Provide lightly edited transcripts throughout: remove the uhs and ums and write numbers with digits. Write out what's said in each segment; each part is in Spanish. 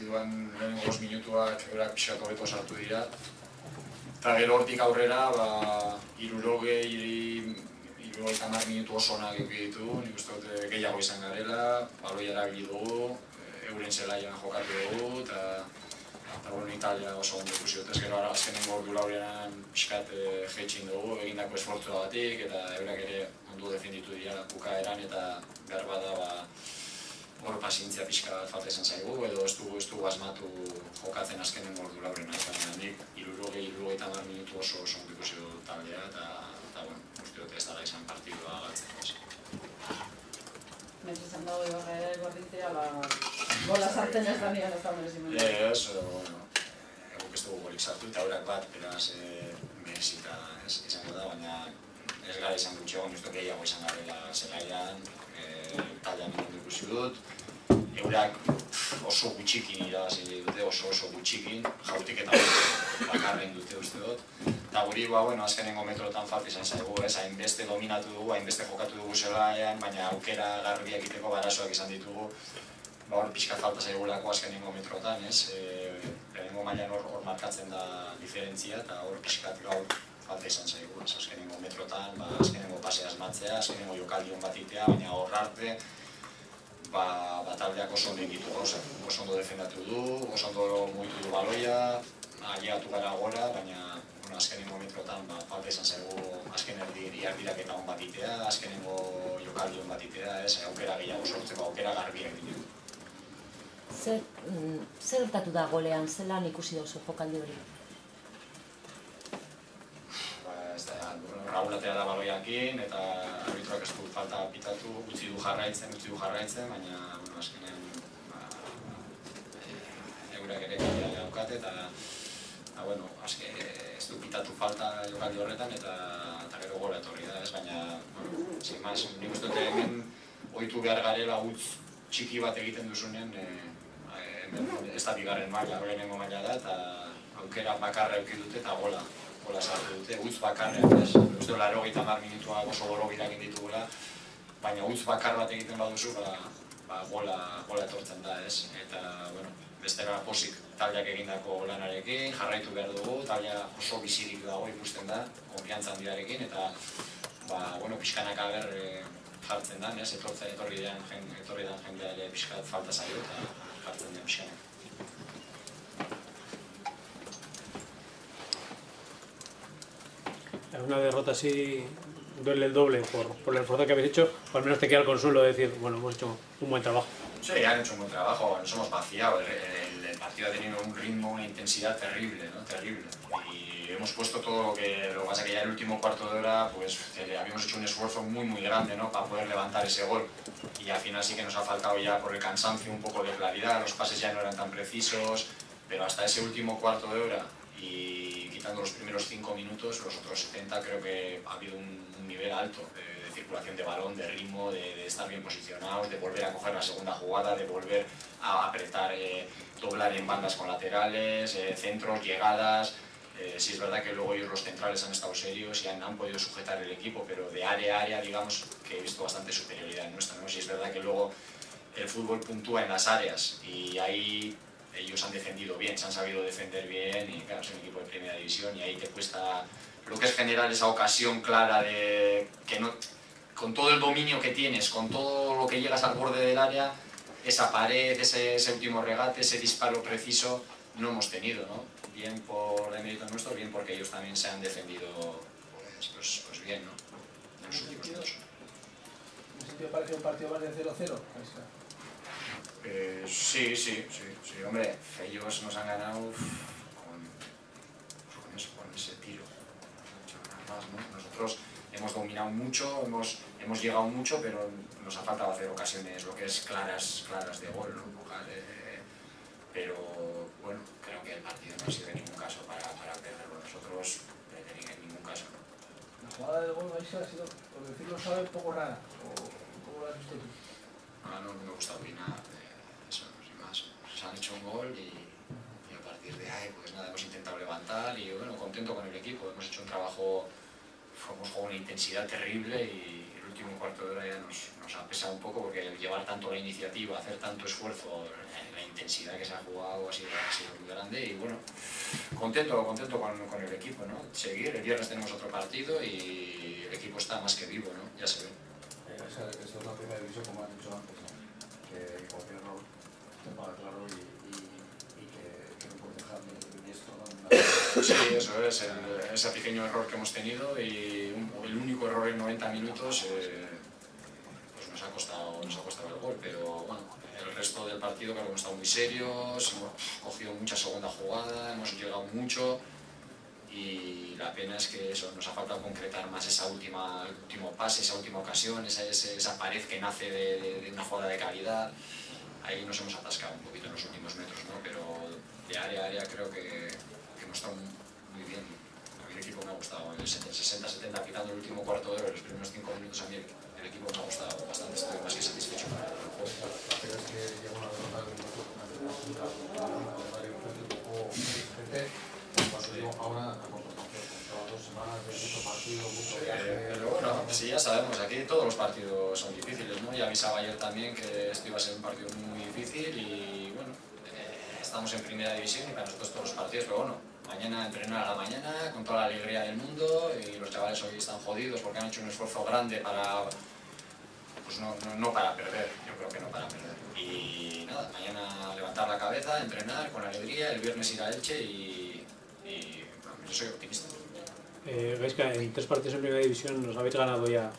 partiduan lehenengo 5 minutuak eurak pixkat hobeto sartu dira. Eta gero hortik aurrera, 60 minutu oso onak eduki ditu, nik uste dut gehiago izan garela, baloia erabili dugu, euren zelaian jokatu dugu, eta Italia oso ondo ikusi dut, ez gero azkenengo ordu laurdenan pixkat jeitxin dugu, egindako esfortzuagatik, eta eurak ere ondo defenditu dira bukaeran, eta behar bada hor pazientzia pixka falta izan zaigu, edo ez dugu asmatu jokatzen azkenengo ordu laurdenan, baina nik 60 minutu oso ondo ikusi dut taldea, eta uste dut ez dara izan partidua galtzen. Mez izan dago Ibarra ere gorditzea, gola sartzen ez da nian ez da merezimendu. Ez, eguk ez dugu golik sartu eta horak bat, beraz merezita izango da, baina ez gara izan gutxeago, uste gehiago izan garela zelaian, taldean minundu ikusi dut. Eurak oso gutxikin irabazi dute, oso gutxikin, jautik eta bakarren dute uste dut. Eta guri, azkenengo metrotan falta izan zaigu, hainbeste dominatu dugu, hainbeste jokatu dugu zelaian, baina aukera garbiak egiteko barazoak izan ditugu. Hor pixka falta zaigulako azkenengo metrotan, lehenengo mailan hor markatzen da diferentzia, eta hor pixkat gaur falta izan zaigu. Azkenengo metrotan, azkenengo pasea asmatzea, azkenengo jokaldi hon bat itea, baina hor arte, taldeak oso ondo egitu gauzak, oso ondo defendatu du, oso ondo mugitu du baloia, aliatu gara gora, baina azkenengo metrotan falta izan zaigu azken erdiraketa hon bat itea, azkenengo jokaldi hon bat itea, aukera gehiago sortzeko, aukera garbiak ditu. Zer gertatu da golean, zelan ikusi dauzu jokaldi hori? Raul atera da baloiakin, eta arbitroak ez du falta pitatu, utzi du jarraitzen, baina azkenen eurak ere galdea daukate, eta ez du pitatu falta jokaldi horretan, eta gero gola etorri da, baina nik uste dut hemen ohitu behar garela utz txiki bat egiten duzunen, ez da bigarren maila, lehenengo maila da, eta aukera bakarra eduki dute eta gola sartu dute, utz bakarrean, uste dut 80 minutuak oso borobilak ditugula, baina utz bakar bat egiten baduzu, gola etortzen da, eta bestera posik taldeak egindako lanarekin, jarraitu behar dugu, taldea oso bizirik dago ikusten da, konfiantza handiarekin, eta pixkanaka jartzen da, etorri den jendea ere pixkat falta zaio, eta jartzen den pixkanak. Una derrota así duele el doble por el esfuerzo que habéis hecho, o al menos te queda el consuelo de decir, hemos hecho un buen trabajo. Sí, han hecho un buen trabajo, nos hemos vaciado, el partido ha tenido un ritmo, una intensidad terrible, terrible. Y hemos puesto todo lo que pasa que ya el último cuarto de hora, pues habíamos hecho un esfuerzo muy grande, para poder levantar ese gol. Y al final sí que nos ha faltado ya por el cansancio un poco de claridad, los pases ya no eran tan precisos, pero hasta ese último cuarto de hora y quitando los primeros 5 minutos, los otros 70 creo que ha habido un nivel alto de circulación de balón, de ritmo, de estar bien posicionados, de volver a coger la segunda jugada, de volver a apretar, doblar en bandas con laterales, centros, llegadas. Sí es verdad que luego ellos los centrales han estado serios y han podido sujetar el equipo, pero de área a área digamos que he visto bastante superioridad en nuestra, ¿no? Sí es verdad que luego el fútbol puntúa en las áreas y ahí ellos han defendido bien, se han sabido defender bien y claro, es un equipo de primera división y ahí te cuesta lo que es generar esa ocasión clara de que no, con todo el dominio que tienes, con todo lo que llegas al borde del área, esa pared, ese último regate, ese disparo preciso, no hemos tenido, ¿no? Bien por el mérito nuestro, bien porque ellos también se han defendido pues bien, ¿no? En los últimos minutos. ¿En ese sentido parece un partido más de 0-0? Sí, hombre, ellos nos han ganado con ese tiro. Nada más, ¿no? Nosotros hemos dominado mucho, hemos llegado mucho, pero nos ha faltado hacer ocasiones, lo que es claras de gol, ¿no? Pero bueno, creo que el partido no ha sido en ningún caso para perderlo nosotros, en ningún caso. La jugada del gol ha sido, por decirlo suave, un poco rara, ¿cómo lo has visto tú? No me gusta opinar de eso, sin más. Se han hecho un gol y a partir de ahí pues nada, hemos intentado levantar y bueno, contento con el equipo, hemos hecho un trabajo, hemos jugado una intensidad terrible y el último cuarto de hora ya nos ha pesado un poco, porque el llevar tanto la iniciativa, hacer tanto esfuerzo, la intensidad que se ha jugado ha sido muy grande. Y bueno, contento con el equipo, ¿no? Seguir, el viernes tenemos otro partido y el equipo está más que vivo, ¿no? Ya se ve. Esa es la primera división, como han dicho antes, ¿no? Que cualquier error te paga claro y que no puedes dejar ni esto, ¿no? Sí, eso es, ese pequeño error que hemos tenido y el único error en 90 minutos pues nos ha costado el gol, pero bueno, el resto del partido creo que hemos estado muy serios, hemos cogido mucha segunda jugada, hemos llegado mucho y la pena es que eso, nos ha faltado concretar más ese último pase, esa última ocasión, esa pared que nace de una jugada de calidad. Ahí nos hemos atascado un poquito en los últimos metros, ¿no? Pero de área a área creo que hemos estado muy bien. A mí el equipo me ha gustado, el 60-70, quitando el último cuarto de hora, los primeros 5 minutos a mí el equipo me ha gustado bastante, estoy más que satisfecho. Pero es que llega una derrota de un calendario un poco diferente. Ahora a continuación, 2 semanas de mucho partido, mucho viaje. Pero bueno, sí, ya sabemos, aquí todos los partidos son difíciles, ¿no? Ya avisaba ayer también que esto iba a ser un partido muy difícil y bueno, estamos en primera división y para nosotros todos los partidos, pero bueno, mañana entrenar a la mañana con toda la alegría del mundo y los chavales hoy están jodidos porque han hecho un esfuerzo grande para, pues no para perder, yo creo que no para perder. Y nada, mañana levantar la cabeza, entrenar con alegría, el viernes ir a Elche y bueno, yo soy optimista. Gaizka, en 3 partidos en primera división nos habéis ganado ya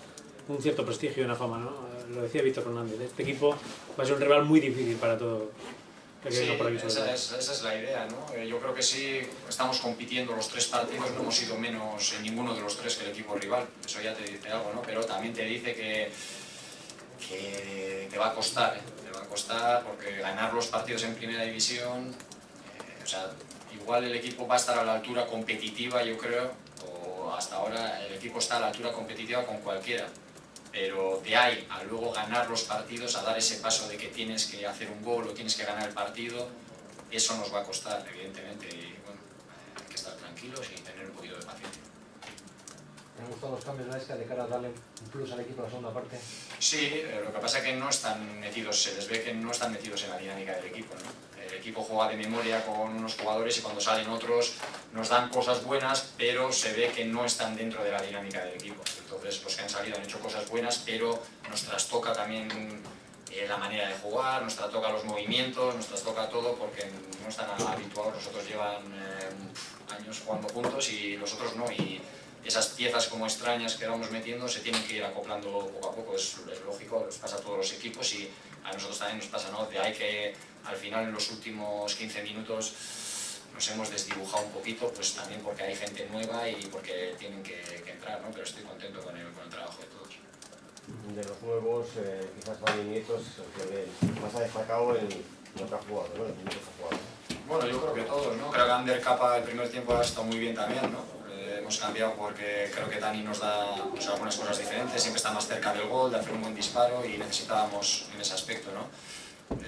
un cierto prestigio y una fama, ¿no? Lo decía Víctor Fernández, este equipo va a ser un rival muy difícil para todo. Sí, esa es la idea, ¿no? Yo creo que sí, estamos compitiendo los 3 partidos, no hemos sido menos en ninguno de los 3 que el equipo rival, eso ya te dice algo, ¿no? Pero también te dice que te va a costar, te va a costar porque ganar los partidos en primera división, o sea, igual el equipo va a estar a la altura competitiva, yo creo, o hasta ahora el equipo está a la altura competitiva con cualquiera. Pero de ahí a luego ganar los partidos, a dar ese paso de que tienes que hacer un gol o tienes que ganar el partido, eso nos va a costar, evidentemente. Y bueno, hay que estar tranquilos y tener un poquito de paciencia. ¿Te han gustado los cambios de cara a darle un plus al equipo en la segunda parte? Sí, lo que pasa es que no están metidos, se les ve que no están metidos en la dinámica del equipo, ¿no? El equipo juega de memoria con unos jugadores y cuando salen otros nos dan cosas buenas, pero se ve que no están dentro de la dinámica del equipo. Entonces los que han salido han hecho cosas buenas, pero nos trastoca también la manera de jugar, nos trastoca los movimientos, nos trastoca todo porque no están habituados. Los otros llevan años jugando juntos y los otros no. Y esas piezas como extrañas que vamos metiendo se tienen que ir acoplando poco a poco, es lógico, les pasa a todos los equipos y a nosotros también nos pasa, ¿no? De ahí que al final en los últimos 15 minutos nos hemos desdibujado un poquito, pues también porque hay gente nueva y porque tienen que entrar, ¿no? Pero estoy contento con el trabajo de todos. De los nuevos, quizás Dani Nietos, que más ha destacado en lo que ha jugado, ¿no? En minutos que ha jugado. Bueno, yo creo que todos, ¿no? Creo que Ander Capa el primer tiempo ha estado muy bien también, ¿no? Hemos cambiado porque creo que Dani nos da algunas cosas diferentes, siempre está más cerca del gol, de hacer un buen disparo y necesitábamos en ese aspecto, ¿no?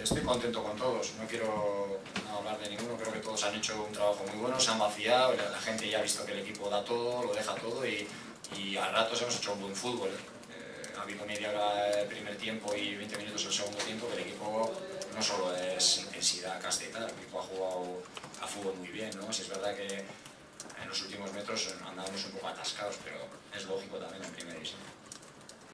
Estoy contento con todos, no quiero hablar de ninguno, creo que todos han hecho un trabajo muy bueno, se han vaciado, la gente ya ha visto que el equipo da todo, lo deja todo y a ratos hemos hecho un buen fútbol. Ha habido media hora el primer tiempo y 20 minutos el segundo tiempo, que el equipo no solo es intensidad, casta y tal, el equipo ha jugado a fútbol muy bien, ¿no? Si es verdad que en los últimos metros andábamos un poco atascados, pero es lógico también en primera división.